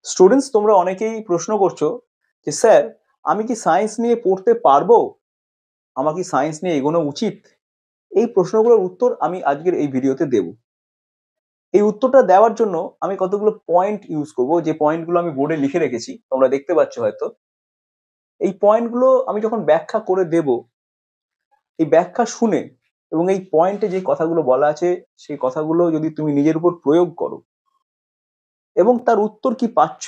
Students, তোমরা অনেকেই প্রশ্ন করছো যে স্যার, আমি কি সায়েন্স নিয়ে পড়তে পারবো? আমার কি সায়েন্স নিয়ে এগোনো উচিত? এই প্রশ্নগুলোর উত্তর আমি আজকের এই ভিডিওতে দেব। এই উত্তরটা দেওয়ার জন্য আমি কতগুলো পয়েন্ট ইউজ করব, যে পয়েন্টগুলো আমি বোর্ডে লিখে রেখেছি, তোমরা দেখতে পাচ্ছ হয়তো। এই পয়েন্টগুলো আমি যখন ব্যাখ্যা করে দেব, এই ব্যাখ্যা শুনে এবং এই পয়েন্টে যে কথাগুলো বলা আছে সেই কথাগুলো যদি তুমি নিজের উপর প্রয়োগ করো এবং তার উত্তর কি পাচ্ছ,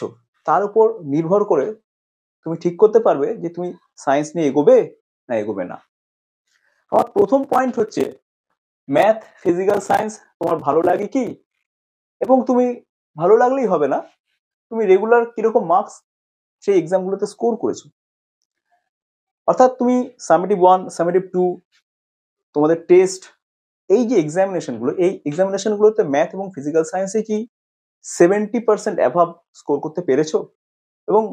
তার উপর নির্ভর করে তুমি ঠিক করতে পারবে যে তুমি সায়েন্স নিয়ে এগোবে না এগোবে না। আমার প্রথম পয়েন্ট হচ্ছে, ম্যাথ, ফিজিক্যাল সায়েন্স তোমার ভালো লাগে কি? এবং তুমি ভালো লাগলেই হবে না, তুমি রেগুলার কিরকম মার্কস সেই এক্সামগুলোতে স্কোর করেছো। অর্থাৎ তুমি সামেটিভ 1, সামেটিভ 2, তোমাদের টেস্ট, এই যে এক্সামিনেশনগুলো, এই এক্সামিনেশনগুলোতে ম্যাথ এবং ফিজিক্যাল সায়েন্সে কি 70% অ্যাভাব স্কোর করতে পেরেছো? এবং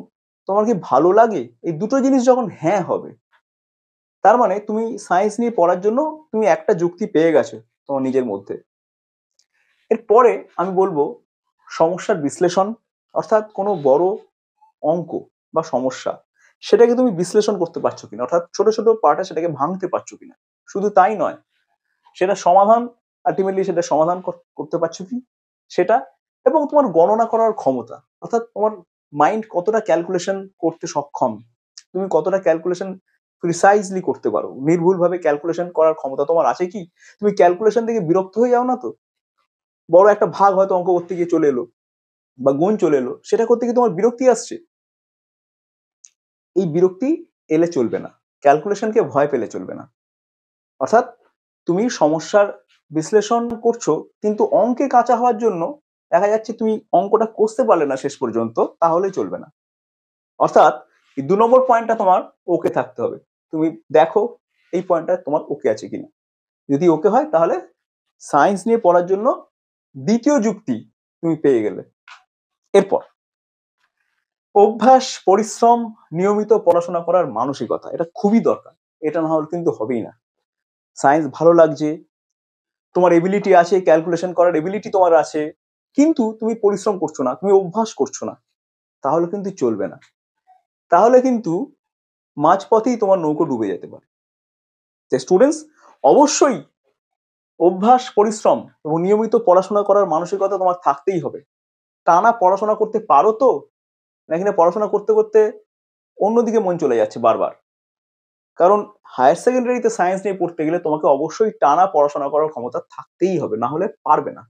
তোমার কি ভালো লাগে? এই দুটো জিনিস যখন হ্যাঁ হবে, তার মানে তুমি সায়েন্স নিয়ে পড়ার জন্য তুমি একটা যুক্তি পেয়ে গেছো তোমার নিজের মধ্যে। এরপরে আমি বলবো সমস্যার বিশ্লেষণ, অর্থাৎ কোনো বড় অঙ্ক বা সমস্যা, সেটাকে তুমি বিশ্লেষণ করতে পারছো কিনা, অর্থাৎ ছোট ছোট পার্টে সেটাকে ভাঙতে পারছো কিনা। শুধু তাই নয়, সেটা সমাধান, আলটিমেটলি সেটা সমাধান করতে পারছো কি সেটা, এবং তোমার গণনা করার ক্ষমতা, অর্থাৎ তোমার মাইন্ড কতটা ক্যালকুলেশন করতে সক্ষম, তুমি কতটা ক্যালকুলেশন প্রিসাইজলি করতে পারো, নির্ভুলভাবে ক্যালকুলেশন করার ক্ষমতা তোমার আছে কি? তুমি ক্যালকুলেশন থেকে বিরক্ত হয়ে যাও না তো? বড় একটা ভাগ হয়তো অঙ্ক করতে গিয়ে চলে এলো বা গুণ চলে এলো, সেটা করতে গিয়ে তোমার বিরক্তি আসছে। এই বিরক্তি এলে চলবে না, ক্যালকুলেশনকে ভয় পেলে চলবে না। অর্থাৎ তুমি সমস্যার বিশ্লেষণ করছো, কিন্তু অঙ্কে কাঁচা হওয়ার জন্য দেখা যাচ্ছে তুমি অঙ্কটা কষতে পারলে না শেষ পর্যন্ত, তাহলে চলবে না। অর্থাৎ এই 2 নম্বর পয়েন্টটা তোমার ওকে থাকতে হবে। তুমি দেখো এই পয়েন্টটা তোমার ওকে আছে কিনা। যদি ওকে হয়, তাহলে সায়েন্স নিয়ে পড়ার জন্য দ্বিতীয় যুক্তি তুমি পেয়ে গেলে। এরপর অভ্যাস, পরিশ্রম, নিয়মিত পড়াশোনা করার মানসিকতা, এটা খুবই দরকার। এটা না হলে কিন্তু হবেই না। সায়েন্স ভালো লাগছে, তোমার এবিলিটি আছে, ক্যালকুলেশন করার এবিলিটি তোমার আছে, কিন্তু তুমি পরিশ্রম করছো না, তুমি অভ্যাস করছো না, তাহলে কিন্তু চলবে না। তাহলে কিন্তু মাঝপথেই তোমার নৌকো ডুবে যেতে পারে। স্টুডেন্টস, অবশ্যই অভ্যাস, পরিশ্রম এবং নিয়মিত পড়াশোনা করার মানসিকতা তোমার থাকতেই হবে। টানা পড়াশোনা করতে পারো তো, নাকি না পড়াশোনা করতে করতে অন্যদিকে মন চলে যাচ্ছে বারবার? কারণ হায়ার সেকেন্ডারিতে সায়েন্স নিয়ে পড়তে গেলে তোমাকে অবশ্যই টানা পড়াশোনা করার ক্ষমতা থাকতেই হবে, না হলে পারবে না।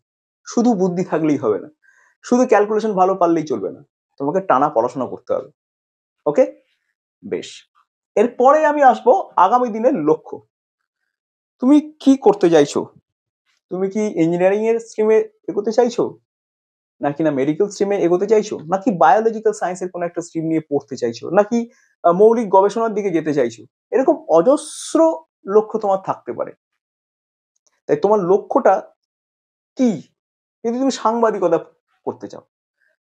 শুধু বুদ্ধি থাকলেই হবে না, শুধু ক্যালকুলেশন ভালো পারলেই চলবে না, তোমাকে টানা পড়াশোনা করতে হবে। ওকে, বেশ। এরপরে আমি আসবো আগামী দিনের লক্ষ্য। তুমি কি করতে চাইছো? তুমি কি ইঞ্জিনিয়ারিং এর স্ট্রিমে এগোতে চাইছো, নাকি না মেডিকেল স্ট্রিমে এগোতে চাইছো, নাকি বায়োলজিক্যাল সায়েন্সের কোনো একটা স্ট্রিম নিয়ে পড়তে চাইছো, নাকি মৌলিক গবেষণার দিকে যেতে চাইছো? এরকম অজস্র লক্ষ্য তোমার থাকতে পারে। তাই তোমার লক্ষ্যটা কি? যদি তুমি সাংবাদিকতা করতে চাও,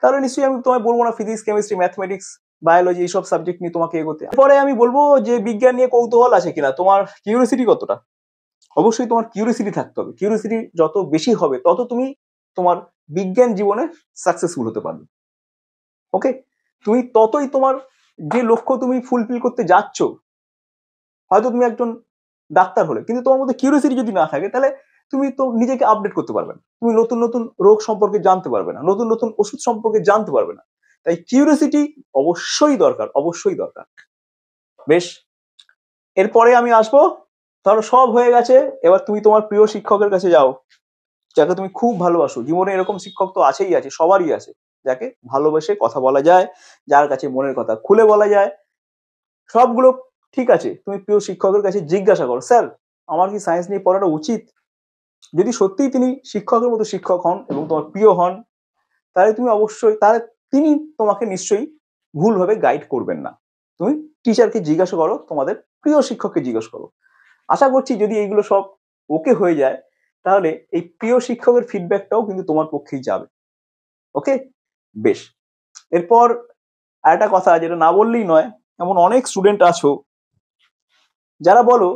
তাহলে নিশ্চয়ই আমি তোমায় বলবো না ফিজিক্স, কেমিস্ট্রি, ম্যাথমেটিক্স, বায়োলজি এইসব সাবজেক্ট নিয়ে তোমাকে এগোতে। পরে আমি বলবো যে বিজ্ঞান নিয়ে কৌতূহল আছে কিনা, তোমার কিউরিওসিটি কতটা। অবশ্যই তোমার কিউরিওসিটি থাকতে হবে। কিউরিওসিটি যত বেশি হবে, তত তুমি তোমার বিজ্ঞান জীবনে সাকসেসফুল হতে পারবে। ওকে, তুমি ততই তোমার যে লক্ষ্য তুমি ফুলফিল করতে যাচ্ছ, হয়তো তুমি একজন ডাক্তার হলে, কিন্তু তোমার মধ্যে কিউরিওসিটি যদি না থাকে, তাহলে তুমি তো নিজেকে আপডেট করতে পারবে না, তুমি নতুন নতুন রোগ সম্পর্কে জানতে পারবে না, নতুন নতুন ওষুধ সম্পর্কে জানতে পারবে না। তাই কিউরিওসিটি অবশ্যই দরকার, অবশ্যই দরকার। বেশ, এরপরে আমি আসবো, ধরো সব হয়ে গেছে, এবার তুমি তোমার প্রিয় শিক্ষকের কাছে যাও, যাকে তুমি খুব ভালোবাসো। জীবনে এরকম শিক্ষক তো আছেই আছে, সবারই আছে, যাকে ভালোবেসে কথা বলা যায়, যার কাছে মনের কথা খুলে বলা যায়। সবগুলো ঠিক আছে, তুমি প্রিয় শিক্ষকের কাছে জিজ্ঞাসা করো, স্যার, আমার কি সায়েন্স নিয়ে পড়াটা উচিত? যদি সত্যিই তিনি শিক্ষকের মতো শিক্ষক হন এবং তোমার প্রিয় হন, তাহলে তুমি অবশ্যই, তাহলে তিনি তোমাকে নিশ্চয়ই ভুলভাবে গাইড করবেন না। তুমি টিচারকে জিজ্ঞাসা করো, তোমাদের প্রিয় শিক্ষককে জিজ্ঞাসা করো। আশা করছি যদি এইগুলো সব ওকে হয়ে যায়, তাহলে এই প্রিয় শিক্ষকের ফিডব্যাকটাও কিন্তু তোমার পক্ষেই যাবে। ওকে, বেশ। এরপর আরেকটা কথা যেটা না বললেই নয়, এমন অনেক স্টুডেন্ট আছো যারা বলো,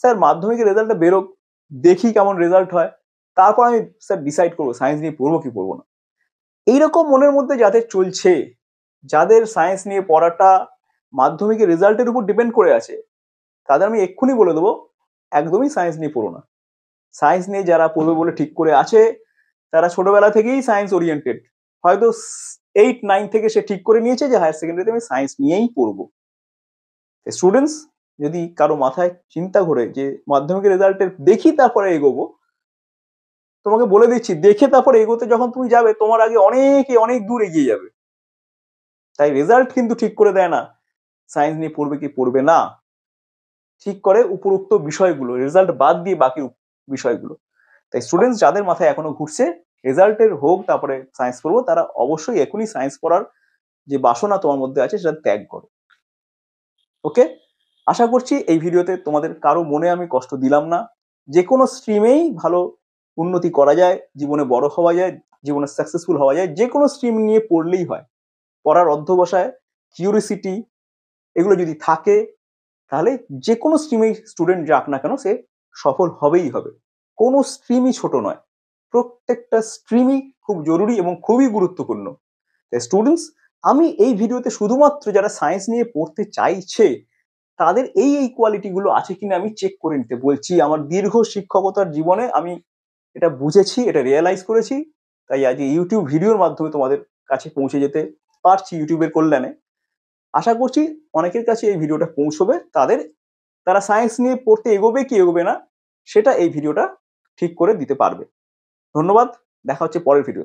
স্যার মাধ্যমিকের রেজাল্টটা বেরোক, দেখি কেমন রেজাল্ট হয়, তারপর আমি স্যার ডিসাইড করবো সায়েন্স নিয়ে পড়বো কি পড়বো না। এইরকম মনের মধ্যে যাদের চলছে, যাদের সায়েন্স নিয়ে পড়াটা মাধ্যমিকের রেজাল্টের উপর ডিপেন্ড করে আছে, তাদের আমি এক্ষুনি বলে দেবো একদমই সায়েন্স নিয়ে পড়ো না। সায়েন্স নিয়ে যারা পড়বে বলে ঠিক করে আছে তারা ছোটবেলা থেকেই সায়েন্স ওরিয়েন্টেড, হয়তো 8-9 থেকে সে ঠিক করে নিয়েছে যে হায়ার সেকেন্ডারিতে আমি সায়েন্স নিয়েই পড়বো। স্টুডেন্টস, যদি কারো মাথায় চিন্তা ঘোরে যে মাধ্যমিকের রেজাল্টের দেখি তারপরে এগোবো, তোমাকে বলে দিচ্ছি দেখে তারপরে এগোতে যখন তুমি যাবে তোমার আগে অনেক দূর এগিয়ে যাবে। তাই রেজাল্ট কিন্তু ঠিক করে দেয় না সায়েন্স নিয়ে পড়বে কি পড়বে না, ঠিক করে উপরোক্ত বিষয়গুলো, রেজাল্ট বাদ দিয়ে বাকি বিষয়গুলো। তাই স্টুডেন্টস যাদের মাথায় এখনো ঘুরছে রেজাল্টের হোক তারপরে সায়েন্স পড়বো, তারা অবশ্যই এখনই সায়েন্স পড়ার যে বাসনা তোমার মধ্যে আছে সেটা ত্যাগ করো। ওকে, আশা করছি এই ভিডিওতে তোমাদের কারো মনে আমি কষ্ট দিলাম না। যে কোনো স্ট্রিমেই ভালো উন্নতি করা যায়, জীবনে বড় হওয়া যায়, জীবনে সাকসেসফুল হওয়া যায়, যে কোনো স্ট্রিম নিয়ে পড়লেই হয়। পড়ার অধ্যবসায়, কিউরিসিটি এগুলো যদি থাকে তাহলে যে কোনো স্ট্রিমেই স্টুডেন্ট যাক না কেন সে সফল হবেই হবে। কোনো স্ট্রিমই ছোট নয়, প্রত্যেকটা স্ট্রিমই খুব জরুরি এবং খুবই গুরুত্বপূর্ণ। স্টুডেন্টস, আমি এই ভিডিওতে শুধুমাত্র যারা সায়েন্স নিয়ে পড়তে চাইছে তাদের এই কোয়ালিটিগুলো আছে কিনা আমি চেক করে নিতে বলছি। আমার দীর্ঘ শিক্ষকতার জীবনে আমি এটা বুঝেছি, এটা রিয়েলাইজ করেছি, তাই আজ ইউটিউব ভিডিওর মাধ্যমে তোমাদের কাছে পৌঁছে যেতে পারছি ইউটিউবের কল্যাণে। আশা করছি অনেকের কাছে এই ভিডিওটা পৌঁছবে, তারা সায়েন্স নিয়ে পড়তে এগোবে কি এগোবে না সেটা এই ভিডিওটা ঠিক করে দিতে পারবে। ধন্যবাদ, দেখা হচ্ছে পরের ভিডিও।